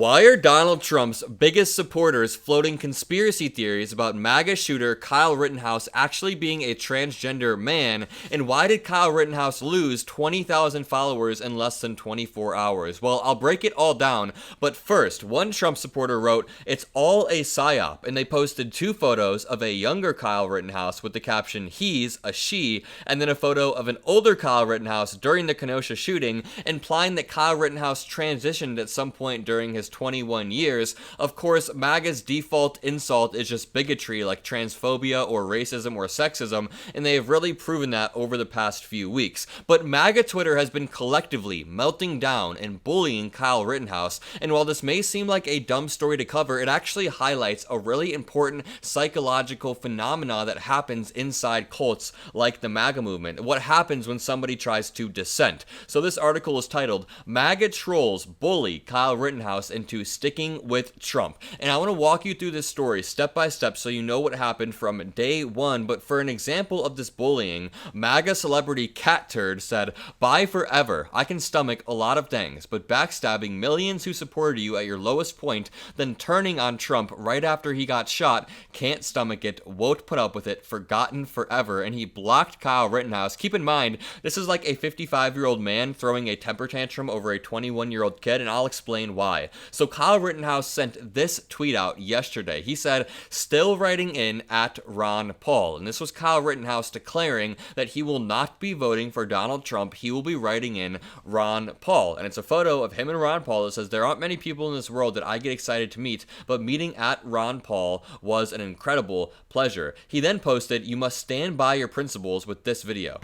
Why are Donald Trump's biggest supporters floating conspiracy theories about MAGA shooter Kyle Rittenhouse actually being a transgender man? And why did Kyle Rittenhouse lose 20,000 followers in less than 24 hours? Well, I'll break it all down, but first, one Trump supporter wrote, "It's all a psyop," and they posted two photos of a younger Kyle Rittenhouse with the caption, "He's a she," and then a photo of an older Kyle Rittenhouse during the Kenosha shooting, implying that Kyle Rittenhouse transitioned at some point during his 21 years. Of course, MAGA's default insult is just bigotry like transphobia or racism or sexism, and they have really proven that over the past few weeks. But MAGA Twitter has been collectively melting down and bullying Kyle Rittenhouse, and while this may seem like a dumb story to cover, it actually highlights a really important psychological phenomena that happens inside cults like the MAGA movement. What happens when somebody tries to dissent. So this article is titled, "MAGA Trolls Bully Kyle Rittenhouse into Sticking with Trump." And I want to walk you through this story step by step so you know what happened from day one. But for an example of this bullying, MAGA celebrity Cat Turd said, "Bye forever. I can stomach a lot of things, but backstabbing millions who supported you at your lowest point, then turning on Trump right after he got shot, can't stomach it, won't put up with it, forgotten forever." And he blocked Kyle Rittenhouse. Keep in mind, this is like a 55-year-old man throwing a temper tantrum over a 21-year-old kid, and I'll explain why. So Kyle Rittenhouse sent this tweet out yesterday. He said, "Still writing in at Ron Paul." And this was Kyle Rittenhouse declaring that he will not be voting for Donald Trump. He will be writing in Ron Paul. And it's a photo of him and Ron Paul that says, "There aren't many people in this world that I get excited to meet, but meeting at Ron Paul was an incredible pleasure." He then posted, "You must stand by your principles," with this video.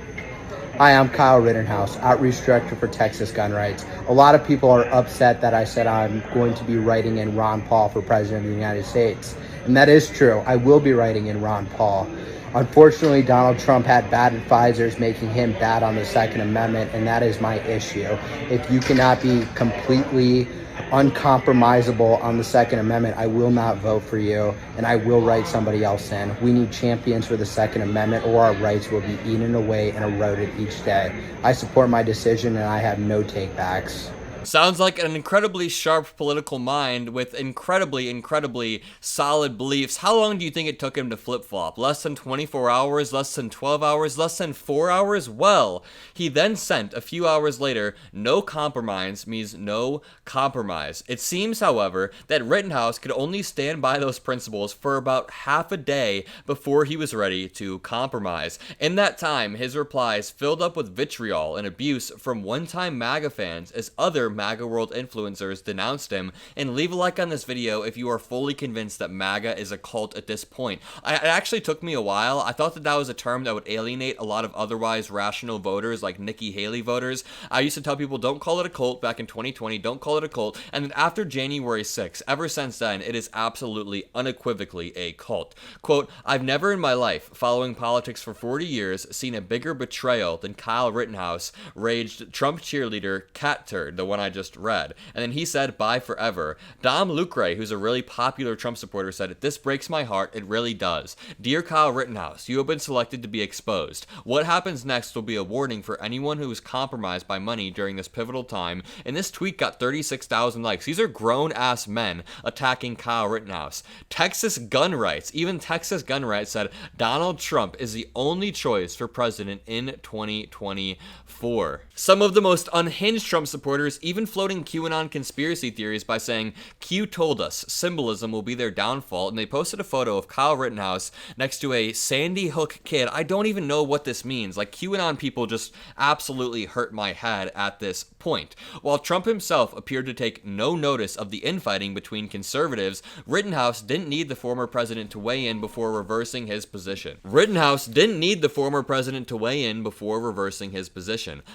Hi, I'm Kyle Rittenhouse, Outreach Director for Texas Gun Rights. A lot of people are upset that I said I'm going to be writing in Ron Paul for President of the United States. And that is true. I will be writing in Ron Paul. Unfortunately, Donald Trump had bad advisors making him bad on the Second Amendment, and that is my issue. If you cannot be completely uncompromisable on the Second Amendment, I will not vote for you, and I will write somebody else in. We need champions for the Second Amendment, or our rights will be eaten away and eroded each day. I support my decision, and I have no takebacks. Sounds like an incredibly sharp political mind with incredibly solid beliefs. How long do you think it took him to flip-flop? Less than 24 hours? Less than 12 hours? Less than 4 hours? Well, he then sent, a few hours later, "No compromise means no compromise." It seems, however, that Rittenhouse could only stand by those principles for about half a day before he was ready to compromise. In that time, his replies filled up with vitriol and abuse from one-time MAGA fans as other MAGA world influencers denounced him. And leave a like on this video if you are fully convinced that MAGA is a cult at this point. It actually took me a while. I thought that that was a term that would alienate a lot of otherwise rational voters like Nikki Haley voters. I used to tell people, don't call it a cult back in 2020, don't call it a cult. And then after January 6th, ever since then, it is absolutely unequivocally a cult. Quote, "I've never in my life, following politics for 40 years, seen a bigger betrayal than Kyle Rittenhouse," raged Trump cheerleader Cat Turd, the one I just read. And then he said, "Bye forever." Dom Lucre, who's a really popular Trump supporter, said, "This breaks my heart. It really does. Dear Kyle Rittenhouse, you have been selected to be exposed. What happens next will be a warning for anyone who is compromised by money during this pivotal time." And this tweet got 36,000 likes. These are grown-ass men attacking Kyle Rittenhouse. Texas Gun Rights, even Texas Gun Rights said, "Donald Trump is the only choice for president in 2024. Some of the most unhinged Trump supporters even floating QAnon conspiracy theories by saying, "Q told us symbolism will be their downfall," and they posted a photo of Kyle Rittenhouse next to a Sandy Hook kid. I don't even know what this means. Like, QAnon people just absolutely hurt my head at this point. While Trump himself appeared to take no notice of the infighting between conservatives, Rittenhouse didn't need the former president to weigh in before reversing his position.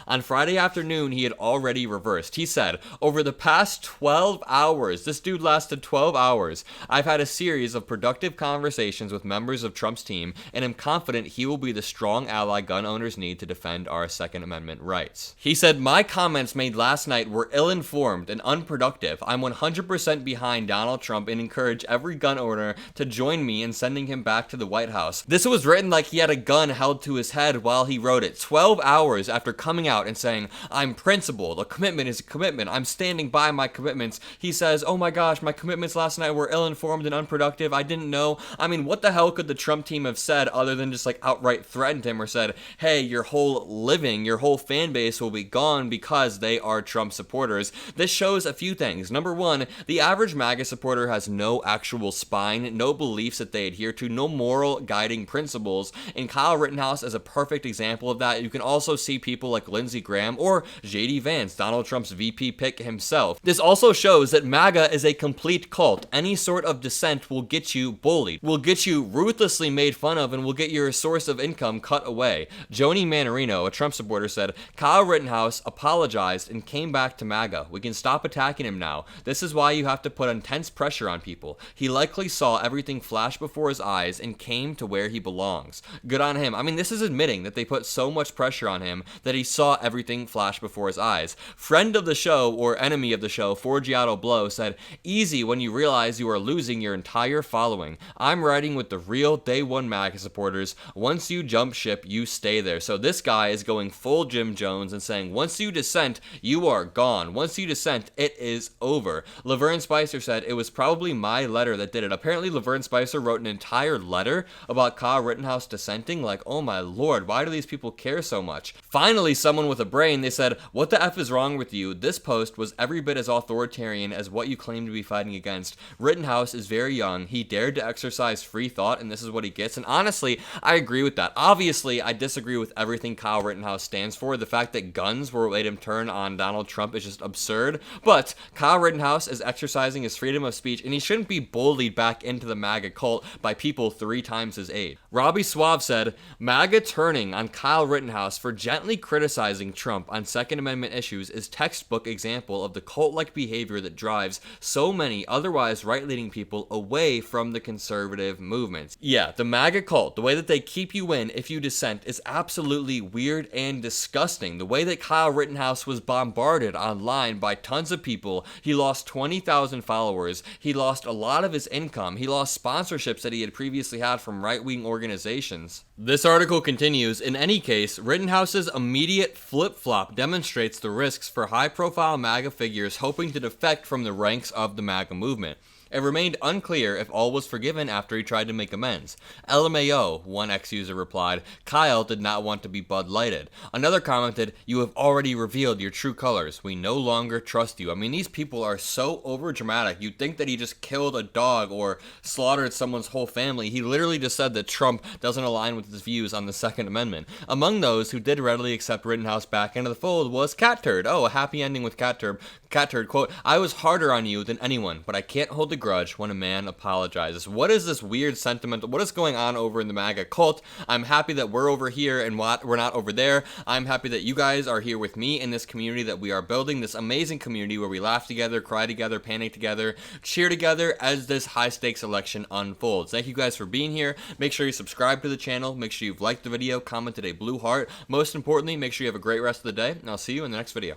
On Friday afternoon, he had already reversed. He said, "Over the past 12 hours, this dude lasted 12 hours, I've had a series of productive conversations with members of Trump's team, and am confident he will be the strong ally gun owners need to defend our Second Amendment rights." He said, "My comments made last night were ill-informed and unproductive. I'm 100% behind Donald Trump and encourage every gun owner to join me in sending him back to the White House." This was written like he had a gun held to his head while he wrote it, 12 hours after coming out and saying, "I'm principled, a commitment is a commitment. I'm standing by my commitments. He says, oh my gosh, my commitments last night were ill-informed and unproductive. I didn't know. I mean, what the hell could the Trump team have said other than just like outright threatened him or said, hey, your whole living, your whole fan base will be gone because they are Trump supporters. This shows a few things. Number one, the average MAGA supporter has no actual spine, no beliefs that they adhere to, no moral guiding principles, and Kyle Rittenhouse is a perfect example of that. You can also see people like Lindsey Graham or JD Vance, Donald Trump's VP pick himself. This also shows that MAGA is a complete cult. Any sort of dissent will get you bullied, will get you ruthlessly made fun of, and will get your source of income cut away. Joni Manarino, a Trump supporter, said, Kyle Rittenhouse apologized and came back to MAGA. We can stop attacking him now. This is why you have to put intense pressure on people. He likely saw everything flash before his eyes and came to where he belongs. Good on him. I mean, this is admitting that they put so much pressure on him that he saw everything flash before his eyes. Friend of the show, or enemy of the show, Forgiato Blow, said, easy when you realize you are losing your entire following. I'm riding with the real day one MAGA supporters. Once you jump ship, you stay there. So this guy is going full Jim Jones and saying, once you dissent, you are gone. Once you dissent, it is over. Laverne Spicer said, it was probably my letter that did it. Apparently, Laverne Spicer wrote an entire letter about Kyle Rittenhouse dissenting. Like, oh my lord, why do these people care so much? Finally, someone with a brain, they said, what the F is wrong with you? This post was every bit as authoritarian as what you claim to be fighting against. Rittenhouse is very young. He dared to exercise free thought, and this is what he gets. And honestly, I agree with that. Obviously, I disagree with everything Kyle Rittenhouse stands for. The fact that guns were what made him turn on Donald Trump is just absurd. But Kyle Rittenhouse is exercising his freedom of speech, and he shouldn't be bullied back into the MAGA cult by people 3 times his age. Robbie Suave said, MAGA turning on Kyle Rittenhouse for gently criticizing Trump on Second Amendment issues is textbook example of the cult-like behavior that drives so many otherwise right-leaning people away from the conservative movements. Yeah, the MAGA cult, the way that they keep you in if you dissent is absolutely weird and disgusting. The way that Kyle Rittenhouse was bombarded online by tons of people, he lost 20,000 followers, he lost a lot of his income, he lost sponsorships that he had previously had from right-wing organizations. This article continues, in any case, Rittenhouse's immediate flip-flop demonstrates the risks for high-profile MAGA figures hoping to defect from the ranks of the MAGA movement. It remained unclear if all was forgiven after he tried to make amends. LMAO, one ex-user replied. Kyle did not want to be Bud Lighted. Another commented, you have already revealed your true colors. We no longer trust you. I mean, these people are so overdramatic. You'd think that he just killed a dog or slaughtered someone's whole family. He literally just said that Trump doesn't align with his views on the Second Amendment. Among those who did readily accept Rittenhouse back into the fold was Cat Turd. Oh, a happy ending with Cat Turd. Cat Turd, quote, I was harder on you than anyone, but I can't hold the grudge when a man apologizes. What is this weird sentiment? What is going on over in the MAGA cult? I'm happy that we're over here and we're not over there. I'm happy that you guys are here with me in this community that we are building, this amazing community where we laugh together, cry together, panic together, cheer together as this high-stakes election unfolds. Thank you guys for being here. Make sure you subscribe to the channel. Make sure you've liked the video, commented a blue heart. Most importantly, make sure you have a great rest of the day, and I'll see you in the next video.